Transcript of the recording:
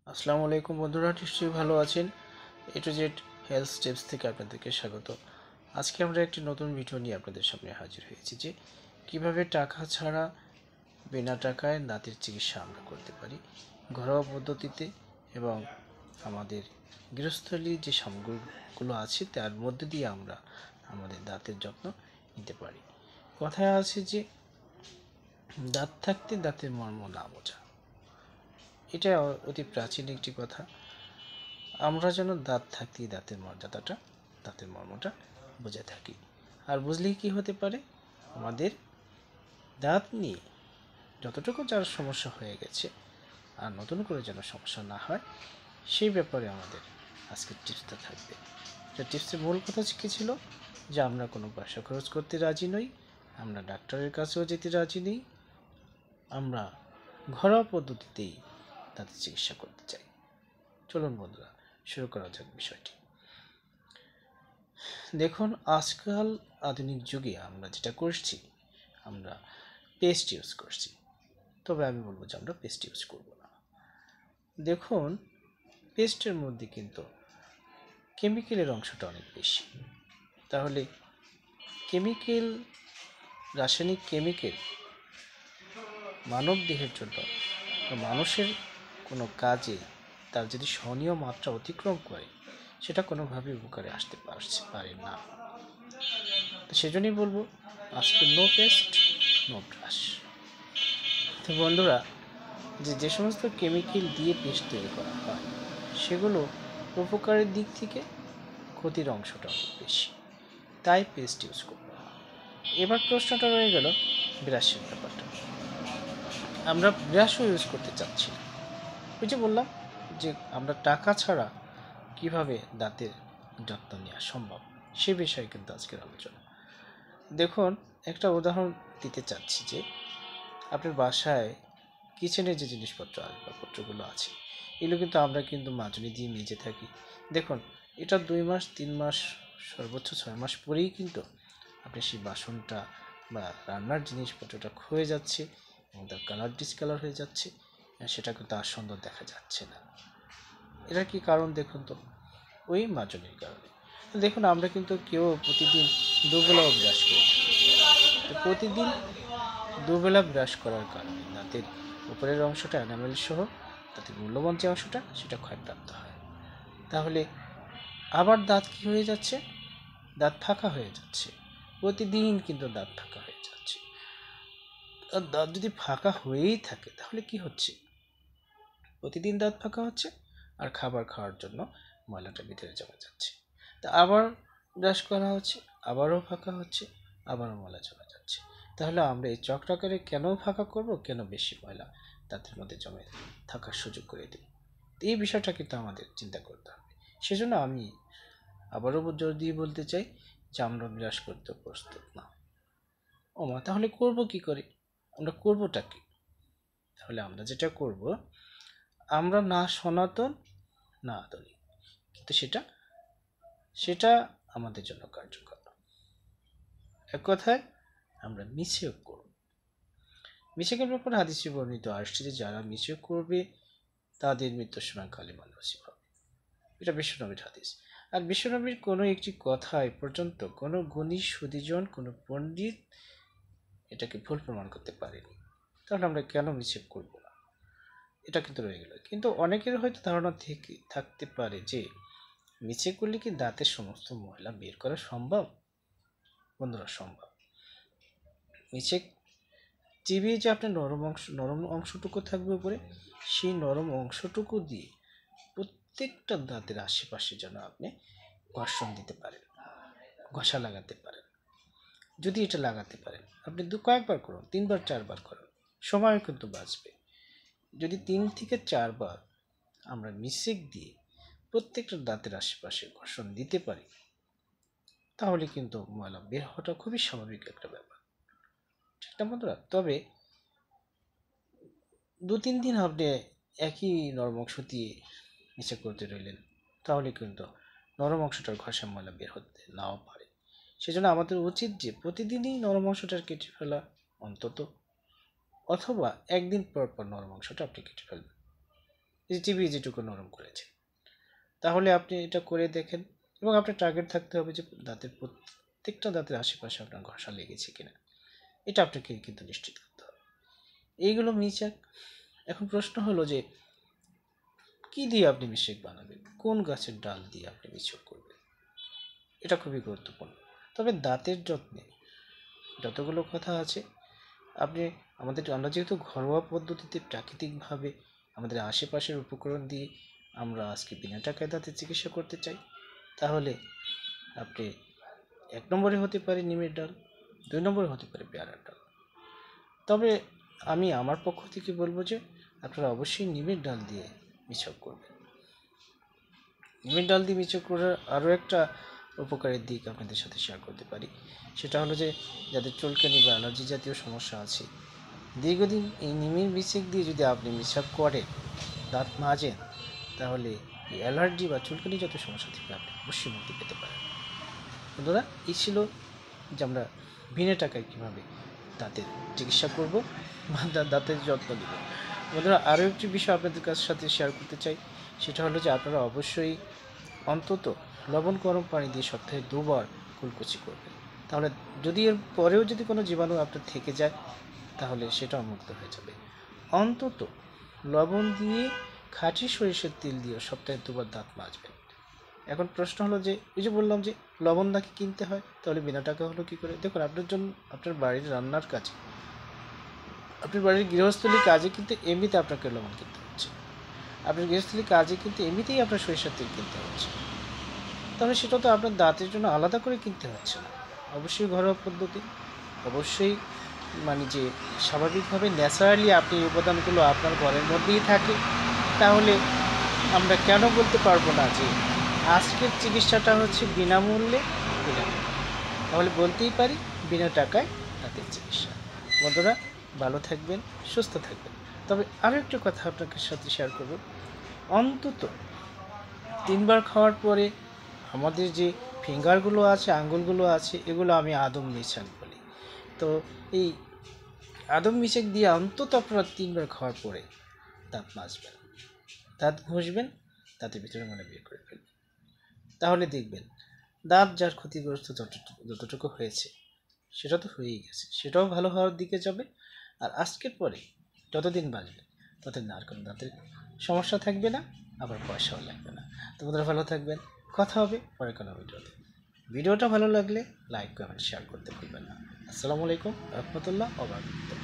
আসসালামু আলাইকুম বন্ধুরা, নিশ্চয়ই ভালো আছেন। এ টু জেড হেলথ টিপস থেকে আপনাদেরকে স্বাগত। আজকে আমরা একটি নতুন ভিডিও নিয়ে আপনাদের সামনে হাজির হয়েছি যে কিভাবে টাকা ছাড়া বিনা টাকায় দাঁতের চিকিৎসা আমরা করতে পারি ঘরোয়া পদ্ধতিতে, এবং আমাদের গৃহস্থলী যে সামগ্রীগুলো আছে তার মধ্যে দিয়ে আমরা আমাদের দাঁতের যত্ন নিতে পারি। কথায় আছে যে দাঁত থাকতে দাঁতের মর্ম না বোঝা। এটা অতি প্রাচীন একটি কথা। আমরা যেন দাঁত থাকতেই দাঁতের মর্মটা বুঝে থাকি। আর বুঝলেই কি হতে পারে, আমাদের দাঁত নিয়ে যতটুকু যার সমস্যা হয়ে গেছে আর নতুন করে যেন সমস্যা না হয়, সেই ব্যাপারে আমাদের আজকের টিপসটা থাকবে। টিপসের মূল কথা কী ছিল, যে আমরা কোনো পয়সা খরচ করতে রাজি নই, আমরা ডাক্তারের কাছেও যেতে রাজি নেই, আমরা ঘরোয়া পদ্ধতিতেই দাঁতের চিকিৎসা করতে চাই। চলুন বন্ধুরা, শুরু করা যাক বিষয়টি। দেখুন, আজকাল আধুনিক যুগে আমরা যেটা করছি, আমরা পেস্ট ইউজ করছি। তবে আমি বলবো যে আমরা পেস্ট ইউজ করব না। দেখুন, পেস্টের মধ্যে কিন্তু কেমিক্যালের অংশটা অনেক বেশি। তাহলে কেমিক্যাল, রাসায়নিক কেমিক্যাল মানব দেহের জন্য, মানুষের কোনো কাজে তার যদি সহনীয় মাত্রা অতিক্রম করে, সেটা কোনোভাবেই উপকারে আসতে পারে না। তো সেজন্যই বলবো, আজকে নো পেস্ট নো ব্রাশ। তো বন্ধুরা, যে সমস্ত কেমিক্যাল দিয়ে পেস্ট তৈরি করা হয়, সেগুলো উপকারের দিক থেকে ক্ষতির অংশটা অনেক বেশি, তাই পেস্ট ইউজ করবো না। এবার প্রশ্নটা রয়ে গেল ব্রাশের ব্যাপারটা। আমরা ব্রাশও ইউজ করতে চাচ্ছি না। ওই যে বললাম যে আমরা টাকা ছাড়া কিভাবে দাঁতের যত্ন নেওয়া সম্ভব, সে বিষয়ে কিন্তু আজকের আলোচনা। দেখুন, একটা উদাহরণ দিতে চাচ্ছি যে আপনার বাসায় কিচেনে যে জিনিসপত্র আসবাবপত্রগুলো আছে, এগুলো কিন্তু আমরা মাজনি দিয়ে মেজে থাকি। দেখুন, এটা 2 মাস 3 মাস, সর্বোচ্চ 6 মাস পরেই কিন্তু আপনি সেই বাসনটা বা রান্নার জিনিসপত্রটা ক্ষয়ে যাচ্ছে এবং তার কালার ডিসকালার হয়ে যাচ্ছে, সেটা কিন্তু আর সুন্দর দেখা যাচ্ছে না। এটার কি কারণ দেখুন তো, ওই মাজনির কারণে। দেখুন, আমরা কিন্তু কেউ প্রতিদিন দুবেলাও ব্রাশ করে থাকি। তো প্রতিদিন দুবেলা ব্রাশ করার কারণে দাঁতের উপরের অংশটা, এনামেল সহ দাঁতের মূল্যবান যে অংশটা, সেটা ক্ষয়প্রাপ্ত হয়। তাহলে আবার দাঁত কি হয়ে যাচ্ছে, দাঁত ফাঁকা হয়ে যাচ্ছে। প্রতিদিন কিন্তু দাঁত ফাঁকা হয়ে যাচ্ছে। আর দাঁত যদি ফাঁকা হয়েই থাকে, তাহলে কি হচ্ছে, প্রতিদিন দাঁত ফাঁকা হচ্ছে আর খাবার খাওয়ার জন্য ময়লাটা ভিতরে জমে যাচ্ছে। তা আবার ব্রাশ করা হচ্ছে, আবারও ফাঁকা হচ্ছে, আবারও ময়লা জমে যাচ্ছে। তাহলে আমরা এই চক্রাকারে কেন ফাঁকা করব, কেন বেশি ময়লা দাঁতের মধ্যে জমে থাকার সুযোগ করে দিই? এই বিষয়টা কিন্তু আমাদের চিন্তা করতে হবে। সেজন্য আমি আবারও জোর দিয়ে বলতে চাই যে আমরা ব্রাশ করতে প্রস্তুত না। ওমা, তাহলে করব কি করে, আমরা করবোটা কি? তাহলে আমরা যেটা করব, আমরা না সনাতন না আধুনিক, কিন্তু সেটা সেটা আমাদের জন্য কার্যকর। এক কথায়, আমরা মিসেক করব। মিসেকের ব্যাপারে হাদিসে বর্ণিত আসছে যে যারা মিসেক করবে তাদের মৃত্যুর সময় কালিমা নসিব হবে। এটা বিশ্বনবীর হাদিস। আর বিশ্বনবীর কোনো একটি কথা এ পর্যন্ত কোনো গুণী সুদীজন, কোনো পণ্ডিত এটাকে ভুল প্রমাণ করতে পারেনি। তাহলে আমরা কেন মিসেক করব না, এটা কিন্তু রয়ে গেল। কিন্তু অনেকের হয়তো ধারণা থেকে থাকতে পারে যে মিছে করলে কি দাঁতের সমস্ত ময়লা বের করা সম্ভব? বন্ধুরা, সম্ভব। মিছে চিবিয়ে যে আপনার নরম অংশটুকু থাকবে উপরে, সেই নরম অংশটুকু দিয়ে প্রত্যেকটা দাঁতের আশেপাশে যেন আপনি ঘর্ষণ দিতে পারেন, ঘষা লাগাতে পারেন। যদি এটা লাগাতে পারেন, আপনি কয়েকবার করুন, 3বার 4বার করুন, সময় কিন্তু বাঁচবে। যদি 3 থেকে 4 বার আমরা মিসেক দিয়ে প্রত্যেকটা দাঁতের আশেপাশে ঘর্ষণ দিতে পারি, তাহলে কিন্তু ময়লা বের হওয়াটা খুবই স্বাভাবিক একটা ব্যাপার, ঠিক না বন্ধুরা? তবে 2-3 দিন আপনি একই নরম অংশ দিয়ে নিচে করতে রইলেন, তাহলে কিন্তু নরম অংশটার ঘষা ময়লা বের হতে নাও পারে। সেজন্য আমাদের উচিত যে প্রতিদিনই নরম অংশটা কেটে ফেলা অন্তত, অথবা একদিন পর পর নরম অংশটা আপনি কেটে ফেলবেন। এই টিভি যেটুকু নরম করেছে, তাহলে আপনি এটা করে দেখেন। এবং আপনার টার্গেট থাকতে হবে যে দাঁতের প্রত্যেকটা দাঁতের আশেপাশে আপনার ঘষা লেগেছে কিনা, এটা আপনাকে কিন্তু নিশ্চিত করতে হবে। এইগুলো মিচাক। এখন প্রশ্ন হলো যে কি দিয়ে আপনি মিসেক বানাবেন, কোন গাছের ডাল দিয়ে আপনি মিসেক করবেন, এটা খুবই গুরুত্বপূর্ণ। তবে দাঁতের যত্নে যতগুলো কথা আছে, আপনি আমরা যেহেতু ঘরোয়া পদ্ধতিতে প্রাকৃতিকভাবে আমাদের আশেপাশের উপকরণ দিয়ে আমরা আজকে বিনা টাকায় দাঁতের চিকিৎসা করতে চাই, তাহলে আপনি 1 নম্বরে হতে পারে নিমের ডাল, 2 নম্বরে হতে পারে পেয়ারার ডাল। তবে আমি আমার পক্ষ থেকে বলবো যে আপনারা অবশ্যই নিমের ডাল দিয়ে মিসক করবেন। নিমের ডাল দিয়ে মিসক করার আরও একটা উপকারের দিক আপনাদের সাথে শেয়ার করতে পারি। সেটা হলো যে যাদের চুলকানি বা অ্যালার্জি জাতীয় সমস্যা আছে, দীর্ঘদিন এই নিমের মিসেক দিয়ে যদি আপনি মিসক করেন, দাঁত মাজেন, তাহলে এই অ্যালার্জি বা চুলকানি জাতীয় সমস্যা থেকে আপনি অবশ্যই মুক্তি পেতে পারেন। বন্ধুরা, এই ছিল যে আমরা বিনা টাকায় কীভাবে দাঁতের চিকিৎসা করব বা দাঁতের যত্ন নেব। বন্ধুরা, আরও একটি বিষয় আপনাদের সাথে শেয়ার করতে চাই। সেটা হলো যে আপনারা অবশ্যই অন্তত লবণ গরম পানি দিয়ে সপ্তাহে 2 বার কুলকুচি করবেন। তাহলে যদি এর পরেও যদি কোনো জীবাণু আপনার থেকে যায়, তাহলে সেটাও মুক্ত হয়ে যাবে। অন্তত লবণ দিয়ে খাঁটি সরিষার তেল দিয়ে সপ্তাহে 2 বার দাঁত মাজবেন। এখন প্রশ্ন হলো যে এই যে বললাম যে লবণ নাকি কিনতে হয়, তাহলে বিনা টাকা হলো কী করে? দেখুন, আপনার জন্য আপনার বাড়ির রান্নার কাজে, আপনার বাড়ির গৃহস্থলী কাজে কিন্তু এমনিতে আপনাকে লবণ কিনতে হচ্ছে, আপনার গৃহস্থলী কাজে কিন্তু এমনিতেই আপনার সরিষার তেল কিনতে হচ্ছে, তাহলে সেটা তো আপনার দাঁতের জন্য আলাদা করে কিনতে হচ্ছে না। অবশ্যই ঘরোয়া পদ্ধতি, অবশ্যই মানে যে স্বাভাবিকভাবে ন্যাচারালি আপনি এই উপাদানগুলো আপনার ঘরের মধ্যেই থাকে, তাহলে আমরা কেন বলতে পারবো না যে আজকের চিকিৎসাটা হচ্ছে বিনামূল্যে বিনা টাকায়? তাহলে বলতেই পারি বিনা টাকায় দাঁতের চিকিৎসা। বন্ধুরা, ভালো থাকবেন, সুস্থ থাকবেন। তবে আরও একটা কথা আপনাদের সাথে শেয়ার করব, অন্তত 3 বার খাওয়ার পরে আমাদের যে ফিঙ্গারগুলো আছে, আঙ্গুলগুলো আছে, এগুলো আমি আদম মিশাক বলি। তো এই আদম মিশাক দিয়ে অন্তত আপনারা 3 বার খাওয়ার পরে দাঁত মাজবেন, দাঁত ঘষবেন, দাঁতের ভিতরে মনে বের করে ফেলবেন। তাহলে দেখবেন দাঁত যার ক্ষতিগ্রস্ত যতটুকু হয়েছে সেটা তো হয়েই গেছে, সেটাও ভালো হওয়ার দিকে যাবে। আর আজকের পরে যতদিন বাঁচবে ততদিন আর কোনো দাঁতের সমস্যা থাকবে না, আবার পয়সাও লাগবে না। তোমাদের ভালো থাকবেন, কথা হবে পরে কোনো ভিডিওতে। ভিডিওটা ভালো লাগলে লাইক, কমেন্ট, শেয়ার করতে ভুলবেন না। আসসালামু আলাইকুম রহমতুল্লাহ ওয়া বারাকাতুহু।